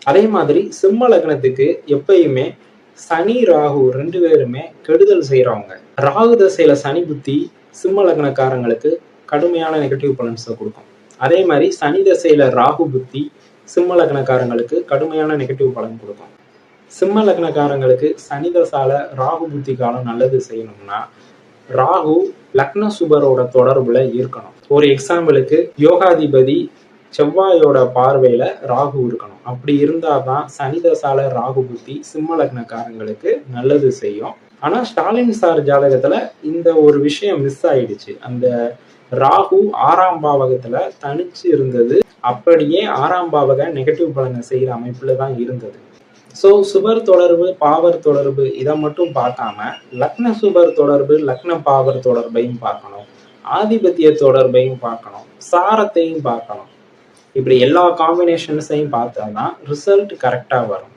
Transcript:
அதே மாதிரி சிம்ம லக்னத்துக்கு எப்பயுமே சனி ராகு 2 பேருமே கெடுதல் செய்யறவங்க. ராகு தசையில சனி புத்தி சிம்ம லக்னக்காரங்களுக்கு கடுமையான நெகட்டிவ் பலன்ஸை கொடுக்கும். அதே மாதிரி சனி தசையில ராகு புத்தி சிம்ம லக்னக்காரங்களுக்கு கடுமையான நெகட்டிவ் பலன் கொடுக்கும். சிம்ம லக்னக்காரங்களுக்கு சனி தசால ராகு புத்தி காலம் நல்லது செய்யணும்னா ராகு லக்ன சுபரோட தொடர்புல இருக்கணும். ஒரு எக்ஸாம்பிளுக்கு யோகாதிபதி செவ்வாயோட பார்வையில ராகு இருக்கணும். அப்படி இருந்தாதான் சனி தசால ராகு புத்தி சிம்ம லக்னக்காரங்களுக்கு நல்லது செய்யும். ஆனா ஸ்டாலின் சார் ஜாதகத்துல இந்த ஒரு விஷயம் மிஸ் ஆயிடுச்சு. அந்த ராகு 6ஆம் பாவகத்துல தனிச்சு இருந்தது அப்படியே 6ஆம் பாவக நெகட்டிவ் பலனை செய்யற அமைப்புல தான் இருந்தது. ஸோ சுபர் தொடர்பு பாவர் தொடர்பு இதை மட்டும் பார்க்காம லக்ன சுபர் தொடர்பு லக்ன பாவர் தொடர்பையும் பார்க்கணும், ஆதிபத்திய தொடர்பையும் பார்க்கணும், சாரத்தையும் பார்க்கணும். இப்படி எல்லா காம்பினேஷன்ஸையும் பார்த்தா தான் ரிசல்ட் கரெக்டா வரும்.